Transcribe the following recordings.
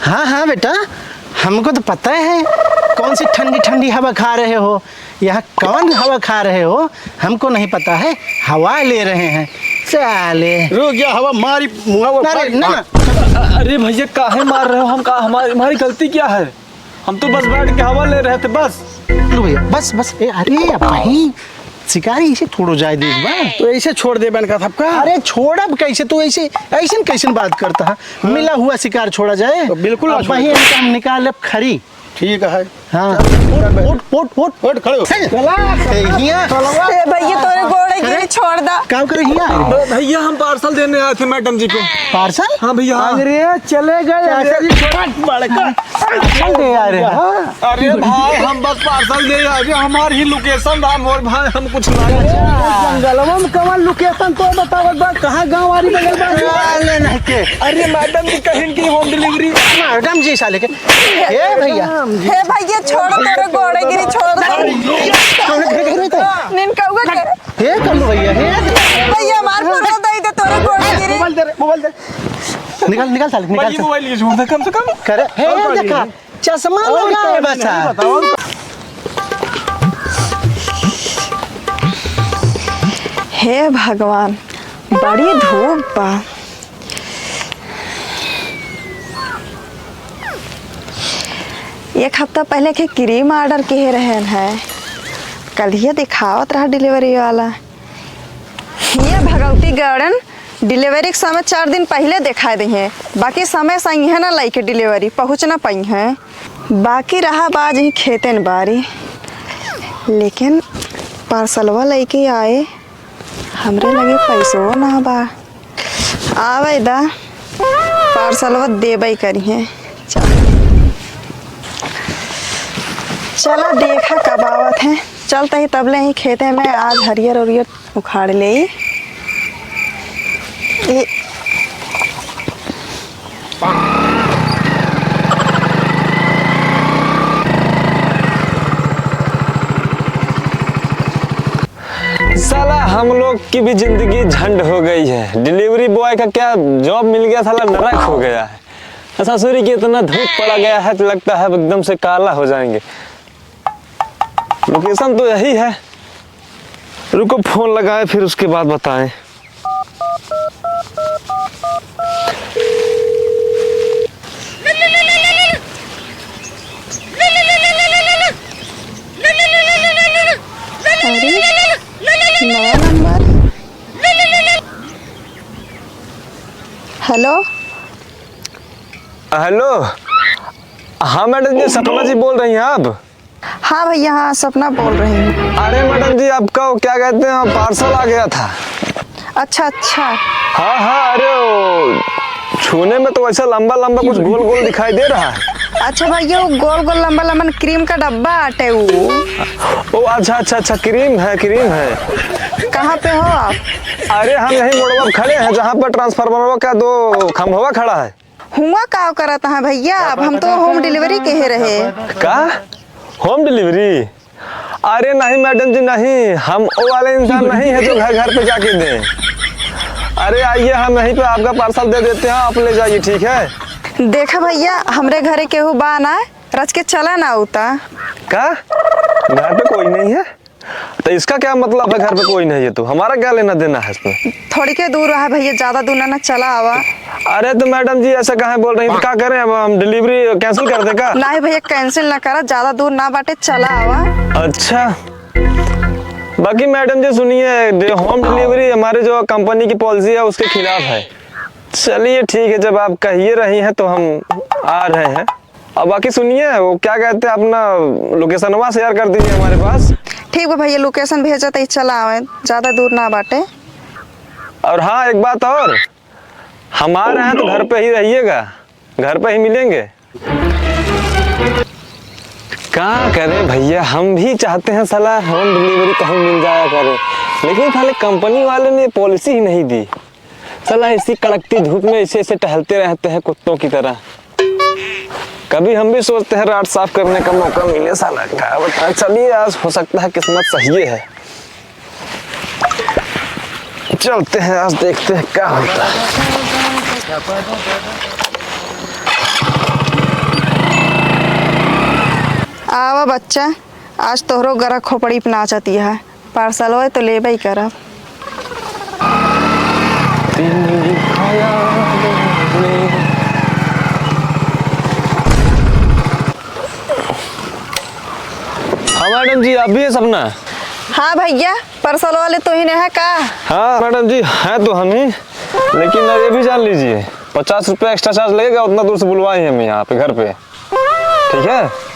हाँ हाँ बेटा, हमको तो पता है कौन सी ठंडी ठंडी हवा खा रहे हो। यह कौन हवा खा रहे हो हमको नहीं पता है, हवा ले रहे हैं साले। रुक गया हवा मारी अरे ना ना। अरे भैया काहे मार रहे हो? हम का हमारी गलती क्या है? हम तो बस बैठ के हवा ले रहे थे बस। लो भैया बस बस। अरे भाई शिकारी ऐसे थोड़ो जाए दे एक बार। तो ऐसे छोड़ दे बन का थपका। अरे छोड़ अब कैसे, तो ऐसे ऐसे कैसे बात करता है? मिला हुआ शिकार छोड़ा जाए? तो बिल्कुल अब वही हम निकाल ले खरी। ठीक है। हाँ उठ खड़े हो। हिया ए भैया तोरे गोड़े गिरी छोड़ दा। काम करे हिया। भैया हम पार्सल देने आए थे मैडम जी को। पार्सल? हाँ भैया। अरे चले गए पार्सल दे आ रहे हैं। अरे भाई हम बस पार्सल दे आए थे, हमारी ही लोकेशन था मोर भाई, हम कुछ ना जंगलवा में कमल लोकेशन तो बताओ बात, कहाँ गाँव वाली बगल बात नहीं के। अरे मैडम जी कहीं की होम डिलीवरी। मैडम जी साले के भैया। हे भैया छोड़ तोरे गोड़े गिरी छोड़ दे। निन कहूगा के हे कर लो भैया हे। भैया मार पकड़ दे दे तोरे गोड़े गिरी। मोबाइल दे निकाल निकाल साले निकाल। मोबाइल ये छोड़ दे कम से कम। करे हे देखा चश्मा लगा है बच्चा। हे भगवान बड़ी धूप बा। एक हफ्ता पहले के क्रीम ऑर्डर किए रहे हैं, कल ये दिखावत रहा डिलीवरी वाला। ये भगवती गार्डन डिलीवरी के समय 4 दिन पहले दिखा दी है, बाकी समय सही है ना लाइक डिलीवरी पहुँच ना पाई है। बाकी रहा बाज ही खेतन बारी, लेकिन पार्सलवा लेके आए हमरे लगे पैसों ना बा। आवे दा पार्सलवा देबई करी है। चला देखा कब आवत है, चलते ही तबले ही खेते में आज हरियर उरियर उखाड़ ले। साला हम लोग की भी जिंदगी झंड हो गई है। डिलीवरी बॉय का क्या जॉब मिल गया, साला नरक हो गया है। ससुरी की इतना धूप पड़ा गया है तो लगता है एकदम से काला हो जाएंगे। लोकेशन तो यही है, रुको फोन लगाए फिर उसके बाद बताएं। नया नंबर। हेलो हेलो, हाँ मैडम जी, सपना जी बोल रही हैं आप? हाँ भैया हाँ सपना बोल रही हूँ। अरे मैडम जी आपका वो क्या कहते हैं पार्सल आ गया था। अच्छा अच्छा। हाँ हाँ, अरे वो छूने में तो ऐसा लंबा लंबा कुछ गोल गोल दिखाई दे रहा है। अच्छा भैया वो गोल गोल लंबा लंबा क्रीम का डब्बा आटे वो। ओ अच्छा अच्छा अच्छा, क्रीम है क्रीम है। कहाँ पे हो आप? अरे हम यही मोड़वा पे खड़े हैं जहाँ पर ट्रांसफार्मर का 2 खंभवा खड़ा है। हुआ का करता है भैया, अब हम तो होम डिलीवरी कहे रहे। का होम डिलीवरी? अरे नहीं मैडम जी नहीं, हम वो वाले इंसान नहीं है जो घर घर पे जाके दें। अरे आइए हम यहीं पे आपका पार्सल दे देते हैं, आप ले जाइए ठीक है। देखा भैया हमरे घरे केहू बा ना, रच के चला ना उता। का घर पे कोई नहीं है? तो इसका क्या मतलब है घर पे कोई नहीं है? तो हमारा क्या लेना देना है इसमें? थोड़ी के दूर है भैया, ज्यादा दूर ना चला आवा। अरे तो मैडम जी ऐसा कहाँ बोल रही हैं? तो क्या करें अब, हम डिलीवरी कैंसिल कर दें का? नहीं भैया कैंसिल ना करा, ज्यादा दूर ना बाटे चला आवा। अच्छा, बाकी मैडम जी सुनिए, होम डिलीवरी हमारे जो कंपनी की पॉलिसी है उसके खिलाफ है। चलिए ठीक है, जब आप कहिए रही हैं तो हम आ रहे हैं। और बाकी सुनिए, वो क्या कहते हैं अपना लोकेशनवा शेयर कर दीजिए हमारे पास। ठीक है भैया लोकेशन भेजा तो चला आवे, ज्यादा दूर ना बाटे। और हाँ एक बात और, हम आ रहे हैं तो घर पे ही रहिएगा, घर पे ही मिलेंगे। क्या करें भैया, हम भी चाहते हैं साला होम डिलीवरी कहीं मिल जाया करे, लेकिन साले कंपनी वाले ने पॉलिसी ही नहीं दी। साला इसी कड़कती धूप में ऐसे ऐसे टहलते रहते हैं कुत्तों की तरह। कभी हम भी सोचते हैं रात साफ करने का मौका मिले, साला क्या बताएं। चलिए आज हो सकता है किस्मत सही है, चलते हैं आज देखते हैं क्या होता है। आवा बच्चा, आज तोहरो गरा खोपड़ी पे नाचती है। पार्सल हो तो लेबे ही करब। हाँ मैडम जी, आप भी है सपना? हाँ भैया, पार्सल वाले तो ही ने है का? हाँ मैडम जी, हैं तो हम ही, लेकिन ये भी जान लीजिए 50 रुपये एक्स्ट्रा चार्ज लगेगा, उतना दूर से बुलवाए हम यहाँ पे घर पे, ठीक है?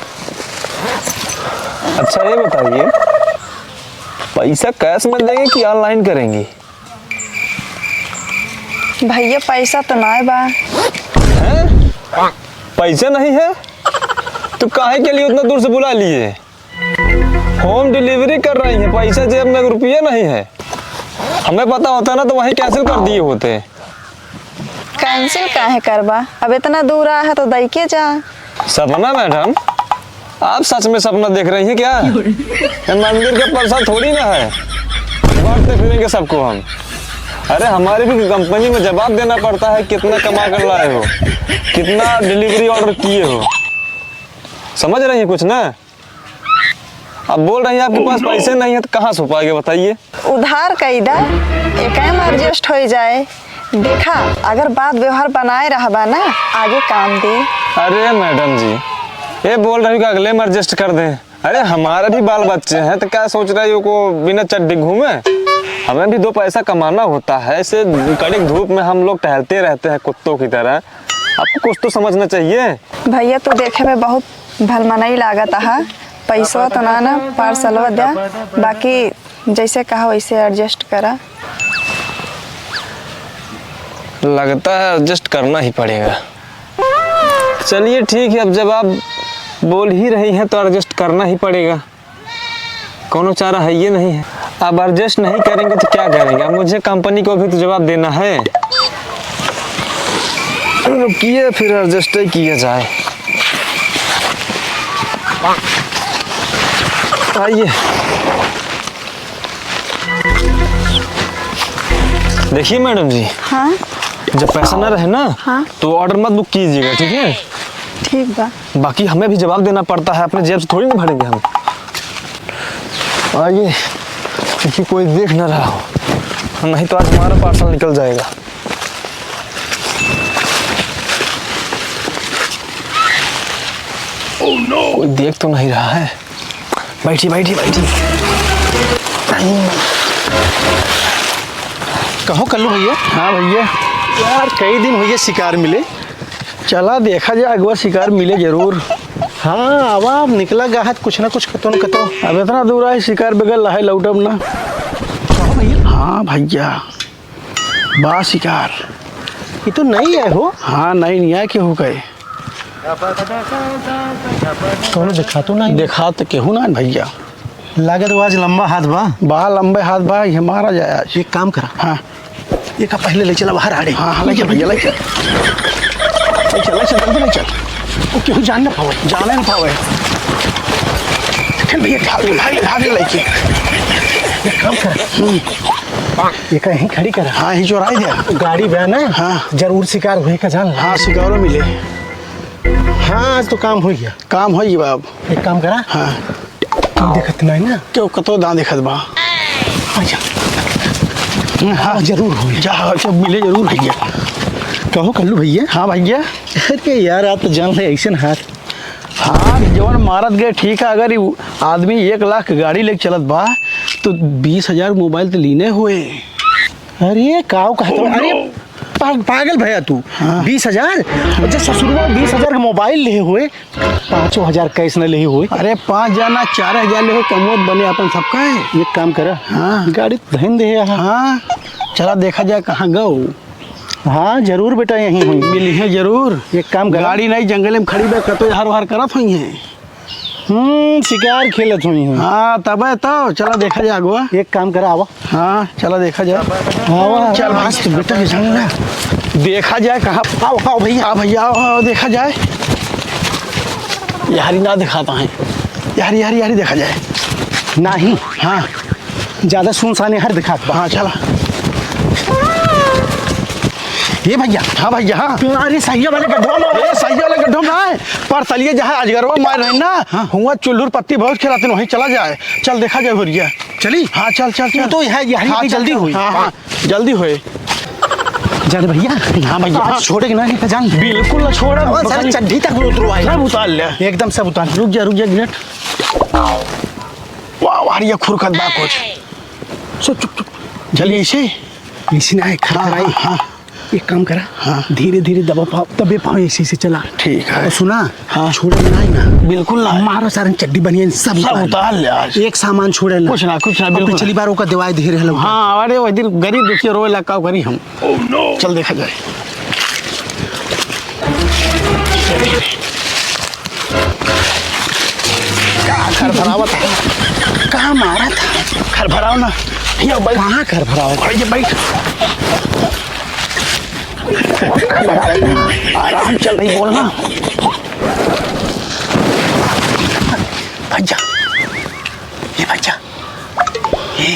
अच्छा ये बताइए, पैसा कैश में देंगे कि ऑनलाइन करेंगी? भैया पैसा तो ना बा। हैं? पैसा नहीं है तो काहे के लिए उतना दूर से बुला लिए? होम डिलीवरी कर रही है, पैसा जेब में रुपया नहीं है। हमें पता होता ना तो वहीं कैंसिल कर दिए होते। कैंसिल काहे करबा? अब इतना दूर आया है तो दई के जा। सपना मैडम, आप सच में सपना देख रही हैं क्या? ये मंदिर का प्रसाद थोड़ी ना है, बांटते फिरेंगे सबको हम। अरे हमारी भी कंपनी में जवाब देना पड़ता है, कितना कमा कर लाए हो, कितना डिलीवरी ऑर्डर किए हो। समझ रही हैं कुछ ना? अब बोल रही हैं आपके पास पैसे नहीं है तो कहाँ से पाएंगे बताइए? उधार कैदा एक एडजस्ट हो जाए। देखा, अगर बात व्यवहार बनाए रहा ना, आगे काम दे। अरे मैडम जी, ये बोल रही कि अगले में एडजस्ट कर दें। अरे हमारे भी बाल बच्चे हैं तो क्या सोच रही हो को बिना चड्डी घूमे? हमें भी दो पैसा कमाना होता है। ऐसे कड़ी धूप में हम लोग टहलते रहते हैं कुत्तों की तरह, आपको कुछ तो समझना चाहिए। भैया तू देखे में बहुत भलमनाई लागत है। पैसा तो ना पार्सल दे, बाकी जैसे कहा वैसे एडजस्ट करा। लगता है एडजस्ट करना ही पड़ेगा। चलिए ठीक है, अब जब आप बोल ही रही हैं तो एडजस्ट करना ही पड़ेगा, कोनो चारा है ये नहीं है। अब एडजस्ट नहीं करेंगे तो क्या करेंगे? अब मुझे कंपनी को भी तो जवाब देना है। रुकिए, फिर एडजस्ट ही किया जाए। आइए देखिए मैडम जी। हाँ? जब पैसा ना रहे ना, हाँ? तो ऑर्डर मत बुक कीजिएगा, ठीक है? ठीक बा। बाकी हमें भी जवाब देना पड़ता है, अपने जेब से थोड़ी ना भरेंगे हम। आइए, क्योंकि कोई देख ना रहा हो, नहीं तो आज हमारा पार्सल निकल जाएगा। Oh no! कोई देख तो नहीं रहा है। बैठी बैठी बैठी। कहो कल्लू भैया। हाँ भैया, यार कई दिन हुए शिकार मिले। चला देखा जाए, अगवा शिकार मिले जरूर। हाँ अब निकला गा है कुछ ना कुछ कतो न कतो। अब इतना दूर आए शिकार बगल लाहे लौटब ना। कहो भैया। हाँ भैया, बा शिकार। ये तो नहीं है हो। हाँ नहीं आए के हो गए। कौन दिखा तो नहीं? देखा तो केहू ना भैया। लागत वो आज लंबा हाथ बा। बा लंबे हाथ बा, ये मारा जाए आज। एक काम करा। हाँ ये का पहले ले चला बाहर आड़े। हाँ ले चल भैया, ले चल जल्दी ले चल। वो क्यों जान ना पावे। जाने ना पावे। चल भैया, भाग ले के। एक काम कर, ये कहीं खड़ी कर। हाँ ही चोराई दे। गाड़ी बयान है। हाँ जरूर शिकार हुए का जान। हाँ शिकारो मिले। हाँ आज तो काम हो गया। काम हो गई बाब। एक काम करा। हाँ तुम देखत नहीं ना? क्यों कतो दाँ देखत बा। अच्छा हाँ जरूर हो जा, जब मिले जरूर भैया। कहो कल्लू भैया। हाँ भैया। अरे यार आप तो जान रहे ऐसे न हाथ। हाँ जवन मारत गए ठीक है, अगर आदमी 1 लाख गाड़ी लेके चलत बा तो 20,000 मोबाइल तो लीने हुए। अरे काव कहता हूँ। अरे पागल भैया तू। हाँ। 20,000 और जब ससुरवा 20,000 का मोबाइल ले हुए, 5,000 कैश न ले हुए। अरे 5,000 ना 4,000 ले कमोत बने अपन सबका है। एक काम करा। हाँ गाड़ी धन दे यहाँ। हाँ चला देखा जाए कहाँ गो। हाँ जरूर बेटा यहीं हुई। मिली है जरूर। एक काम करा। गाड़ी नहीं जंगल में खड़ी बे कतो हर बार करत हुई है। शिकार खेलत हुई हूँ। हाँ तब है तो चला देखा जाए अगवा। एक काम करा आवा। हाँ चला देखा जाए। आवा चल मस्त बेटा के संग ना। देखा जाए कहाँ। आओ आओ भैया। हाँ भैया आओ देखा जाए। यारी ना दिखाता है। यारी यारी यारी देखा जाए। नहीं हाँ ज्यादा सुनसान हर दिखात बा। हाँ चला। ये भैया। हाँ भैया। हाँ अरे सही वाले गड्ढा में। ए सही वाला गड्ढा में आए। पार्सलिए जहाँ अजगरवा मार रहे ना हुआ चुल्लूर पत्ती बहुत खिलाते वहीं चला जाए। चल देखा जाए भरिया। चली हाँ चल चल चल। तो यहाँ हाँ, जल्दी हुई। हाँ जल्दी हुए। चल भैया। हाँ भैया आज छोड़ेगी ना नहीं जान। बिल्कुल ना छोड़ा। कौन सारी चड्ढी तक उतरवाई। सब उतार ले। एकदम सब उतार। रुक जा गिरट। वाह वाह ये खुरखत बा कुछ। चुप चुप चुप। चलिए इसे इसी ना खराई। हाँ एक काम करा। हाँ। धीरे धीरे दबा पाओ तबे पाओ इसी से चला। ठीक है। और सुना। हाँ। छोड़े ना ही ना। बिल्कुल ना। हमारा सारे चड्डी बनिए सब उतार ले आज। एक सामान छोड़े ना। कुछ ना बिल्कुल। पिछली बार ओका दिवाई धीरे हलो। हाँ अरे वो इधर गरीब दुखिया रोए लगा करी हम। चल देखा जाए। घर भरावा था। कहाँ मारा था? घर भराओ ना। ये बैठ। कहाँ घर भरा हो? ये बैठ। आराम चल रही बोलना। भैया ये भैया ये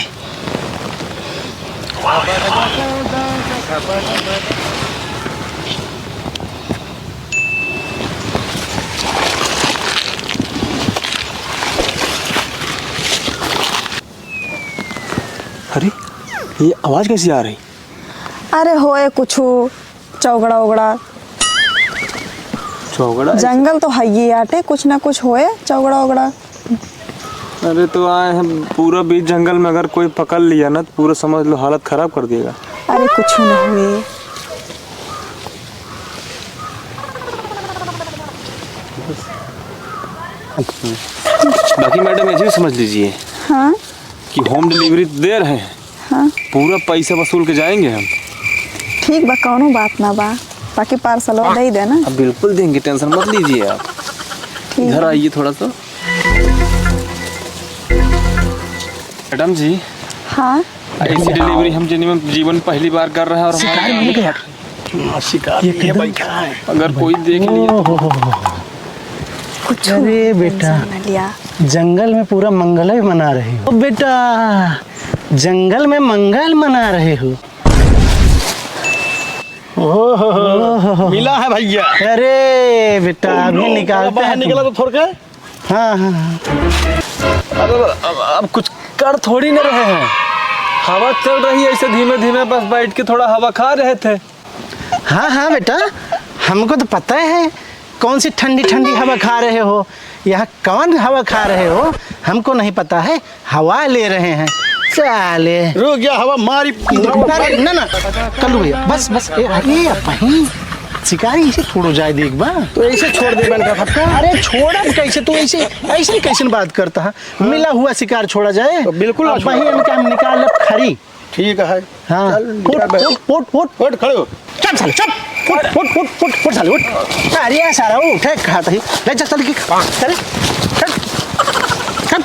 अरे ये आवाज़ कैसी आ रही? अरे होए कुछ चौगड़ा उगड़ा चौगड़ा? जंगल तो है ही आटे कुछ ना कुछ होए चौगड़ा उगड़ा। अरे तो आए हम पूरा बीच जंगल में, अगर कोई पकड़ लिया ना तो पूरा समझ लो हालत खराब कर देगा। अरे कुछ ना हुए। बाकी मैडम ऐसे भी समझ लीजिए हाँ कि होम डिलीवरी दे रहे हैं, हाँ पूरा पैसा वसूल के जाएंगे हम। ठीक बा कौनो बात ना बा। बाकी पार्सल दे ही देना। अब बिल्कुल देंगे, टेंशन मत लीजिए आप। ठीक इधर है। आइए थोड़ा सा। मैडम जी हाँ ऐसी डिलीवरी हम जीवन पहली बार कर रहे हैं और शिकार ये बैठा है। अगर कोई देख लिया कुछ अरे बेटा ना लिया। जंगल में पूरा मंगल ही मना रहे हो। बेटा जंगल में मंगल मना रहे हो। मिला है भैया। अरे बेटा अभी निकालते बाहर हैं निकला तो थोड़ के। हाँ हाँ हाँ। अब कुछ कर थोड़ी ना रहे हैं, हवा चल रही है ऐसे धीमे धीमे, बस बैठ के थोड़ा हवा खा रहे थे। हाँ हाँ बेटा हमको तो पता है कौन सी ठंडी ठंडी हवा खा रहे हो। यहाँ कौन हवा खा रहे हो हमको नहीं पता है। हवा ले रहे हैं चाले। रुक गया हवा मारी। ना ना कल्लू भैया बस बस अरे अपनी शिकारी ऐसे छोड़ो जाए देख बा। तो ऐसे छोड़ दे बन का फटका। अरे छोड़ा कैसे तू ऐसे ऐसे कैसे बात करता है। मिला हुआ शिकार छोड़ा जाए तो बिल्कुल अब वही इनका हम निकाल खरी। ठीक है। हाँ उठ खड़े हो। चल साले चल उठ साले उठ। अरे सारा उठ खाता ही ले चल चल चल चल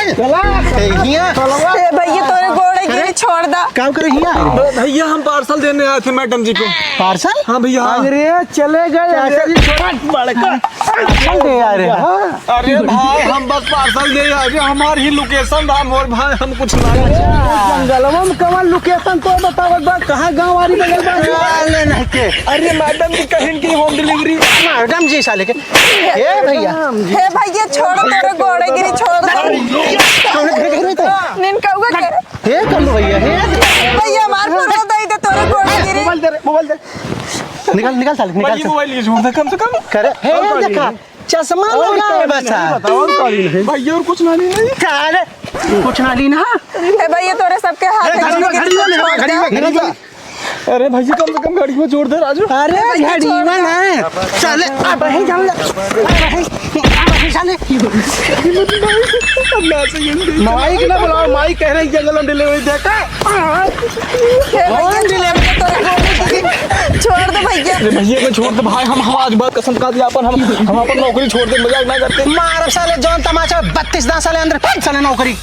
ए भैया तोरे गोड़े गिरी छोड़ दा। काम करे हिया भैया हम पार्सल देने आए थे मैडम जी को। पार्सल। हाँ भैया हाँ। अरे चले गए पार्सल दे यार। अरे भाई हम बस पार्सल दे आए, हमारी ही लोकेशन था और भाई हम कुछ ना। जंगलवा में कवन लोकेशन तो बताओ बा कहाँ गांव वाली बगल बा। नहीं के अरे मैडम जी कहीं की होम डिलीवरी। मैडम जी साले के ए भैया हे भैया छोड़ तोरे गोड़े गिरी छोड़ दे। निन कौवा के हे कल्लू भैया हे भैया मार पूरा दई दे तोरे गोड़े गिरी। मोबाइल दे। निकाल निकाल साले निकाल ये मोबाइल ये छोड़ दे कम से कम। करे हे देखा चश्मा लगा है बसा। भैया और कुछ ना नहीं। अरे कुछ ना ली ना। हे भैया तोरे सबके हाथ में गिरी छोड़ दे। अरे भैया कम से कम गाड़ी में छोड़ दे राजू। अरे घड़ीवा ना चले अब ही जाओ साले माई के ना बुलाओ, माई कह रही जंगल में डिलीवरी देखा। हे भैया डिलीवरी तोरे गोड़े गिरी छोड़ दे भैया। अरे भैया को छोड़ दे भाई, हम आज बात कसम खा दिया अपन हम अपन नौकरी छोड़ दे, मजाक ना करते। मार साले जौन तमाचा 32 दांत साले अंदर साले नौकरी।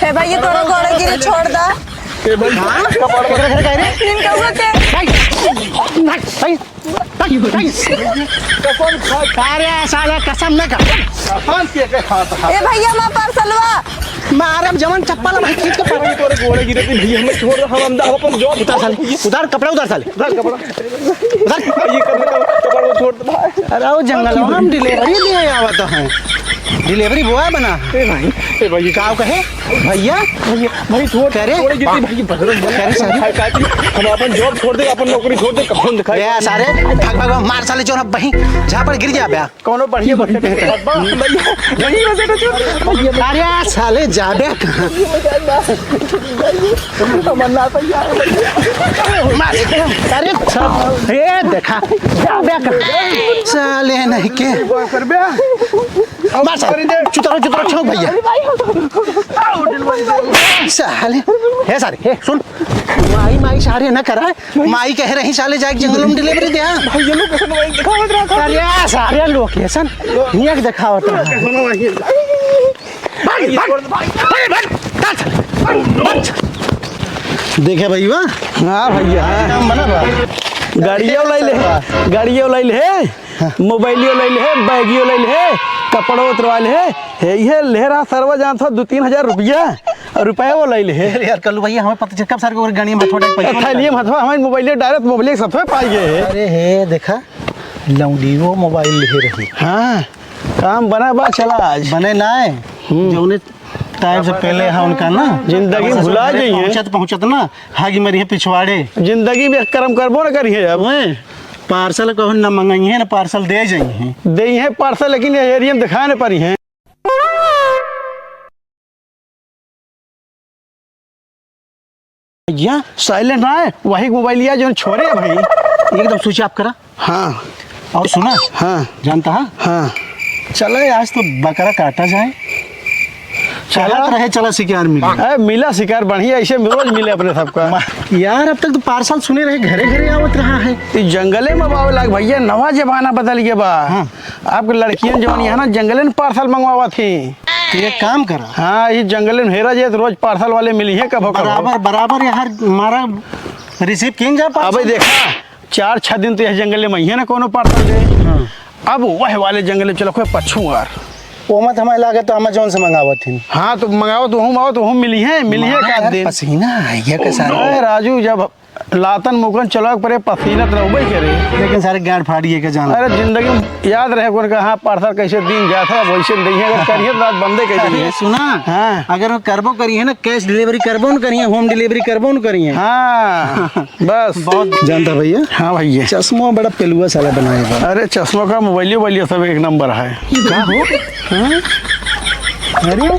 हे भैया तोरे गोड़े गिरी छोड़ दा। ए भाई कपाड़ पर कह रे निन कौवा के कसम खा। अरे साला कसम न खा। के खाता। ए भैया मां पार्सलवा मार अब जवान चप्पल भाई खींच के पकड़ तोरे गोड़े गिरे थे भैया, हमें छोड़ रहा, हम अपन जॉब उतार साले, उतार कपड़ा उतार साले, उधर कपड़ा उतार। ये कपड़ा वो छोड़ दे अरे वो जंगल में हम डिलीवरी दिए आवत हैं, डिलीवरी बॉय बना। ए भाई का कहे भैया भाई छोड़ कह रहे गोड़े गिरे भाई पकड़ कह रहे सारे हम अपन जॉब छोड़ दे, अपन नौकरी छोड़ दे, कफन दिखाई बे सारे भाग भाग मार साले चोर बही जहाँ पर गिर जा बे। कौनो बढ़िया भैया नहीं वैसे तो छोड़ अरे साले जाबे कहाँ तमन्ना भैया मार अरे सब ये देखा जाबे कहाँ साले नहीं के कर बे मार साले चुतरो चुतरो छो भैया साले हे सारे हे सुन माई माई सारे न करा माई कह रही साले जाके जंगलों में डिलीवरी दे भाई ये लोकेशन वही दिखावत रहा अरे सारे लोकेशन नियक दिखावत रहा सुनो भाई देखे भैया हाँ भैया काम बना बा गाड़ियों ले ले, गाड़ियों ले ले, मोबाइलियों ले ले, बैगियों ले ले, कपड़ों उतरवा ले, ये ले रहा सरवा जान था 2-3 हजार रुपया और रुपया वो ले ले। अरे यार कल भैया हमें पता चल कब सारे को गाड़ी में थोड़ा पैसा थैलिए मथवा हमारे मोबाइल डायरेक्ट मोबाइल सब पे पाई गए है। अरे हे देखा लौंडीओ मोबाइल ले रही हाँ काम बना बा चला आज बने ना है जो उन्हें टाइम से पहले है उनका ना जिंदगी भुला जाइए। पहुंचत पहुंचत ना हागी मेरी है पिछवाड़े जिंदगी में कर्म करबो ना करिए अब पार्सल कहो ना मंगाई है ना पार्सल दे जाइए दे है पार्सल लेकिन एरिया में दिखाए ना पड़ी है। भैया साइलेंट ना है वही मोबाइल लिया जो छोड़े है भाई एकदम स्विच ऑफ करा हाँ और सुना हाँ जानता है हाँ चले आज तो बकरा काटा जाए चला रहे चला शिकार मिले मिला शिकार बढ़िया ऐसे रोज मिले अपने सबका। यार अब तक तो पार्सल सुने रहे घरे घरे आवत रहा है इस जंगले में बाबू लाग भैया नवा जमाना बदल गया बा। हाँ। आपके लड़कियां जवान यहाँ ना जंगले में पार्सल मंगवावा थी। तो ये काम करा हाँ ये जंगले में हेरा जाए तो रोज पार्सल वाले मिली है कब बराबर बराबर यार हमारा रिसीव किन जा अब देखा 4-6 दिन तो यह जंगले में ही ना कोनो पार्सल दे। अब वह वाले जंगले चलो कोई पछुआर वो मत हमारे लागे तो अमेजोन से मंगावत थी हाँ तो मंगाओ तो हूँ मिली है का दिन पसीना आइया के सारे अरे राजू जब लातन मुकन चलो परे पसीना तो रहबे करे लेकिन सारे गाड़ फाड़िए के जाना अरे जिंदगी में याद रहे कौन का हाँ पार्सल कैसे दिन जाता है वैसे नहीं है अगर करिए तो रात बंदे कर दिए सुना हाँ अगर वो करबो करिए ना कैश डिलीवरी करबो न करिए होम डिलीवरी करबो न करिए हाँ बस बहुत जानता भैया हाँ भैया चश्मा बड़ा पेलुआ साला बनाएगा अरे चश्मा का मोबाइल सब एक नंबर है। क्या हो हाँ? अरे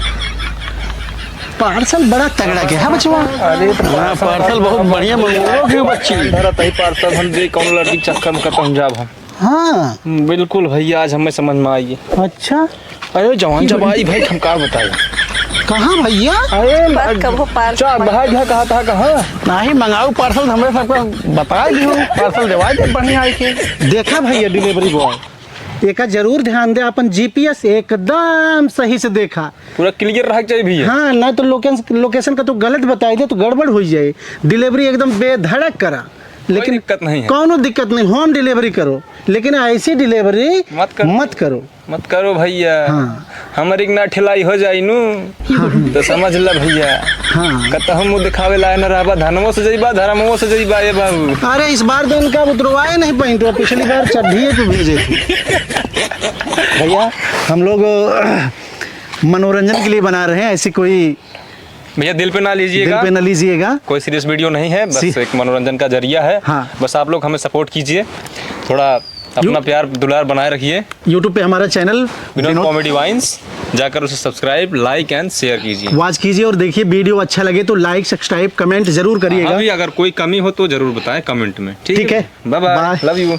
पार्सल बड़ा तगड़ा के है बचवा अरे हाँ पार्सल बहुत बढ़िया मंगवाओ क्यों बच्ची धरत ही पार्सल हम दे कौन लड़की चक्कर में खत्म जाब हम हाँ बिल्कुल भैया आज हमें समझ में आई अच्छा अरे जवान जब आई भाई हम का बताए कहाँ भैया बात कब हो पार चार भाई घर कहा था कहाँ नहीं मंगाओ पार्सल हमें सबको बता दी हूँ पार्सल देवा दे बढ़िया आई के देखा भैया डिलीवरी बॉय एक जरूर ध्यान दे अपन जीपीएस एकदम सही से देखा पूरा क्लियर रहा चाहिए भैया। हाँ ना तो लोकेशन का तो गलत बताई दे तो गड़बड़ हो जाए डिलीवरी एकदम बेधड़क करा लेकिन दिक्कत नहीं है। कौनो दिक्कत नहीं होम डिलीवरी करो लेकिन ऐसी डिलीवरी मत करो भैया हाँ। हमारी ना ठेलाई हो जाई नू तो समझ ला भैया हाँ कत हम दिखावे ला न रहबा धनमो से जइबा धर्मो से जइबा ये बाबू अरे इस बार तो इनका उतरवाए नहीं पाई तो पिछली बार चढ़िए पे भेजे थे भैया हम लोग मनोरंजन के लिए बना रहे हैं ऐसी कोई भैया दिल पे ना लीजिएगा, दिल पे ना लीजिएगा कोई सीरियस वीडियो नहीं है बस एक मनोरंजन का जरिया है। हाँ। बस आप लोग हमें सपोर्ट कीजिए थोड़ा अपना प्यार दुलार बनाए रखिए। यूट्यूब पे हमारा चैनल विनोद कॉमेडी वाइन्स जाकर उसे सब्सक्राइब लाइक एंड शेयर कीजिए वॉच कीजिए और देखिए वीडियो अच्छा लगे तो लाइक सब्सक्राइब कमेंट जरूर करिएगा अगर कोई कमी हो तो जरूर बताएं कमेंट में। ठीक है बाय बाय लव यू।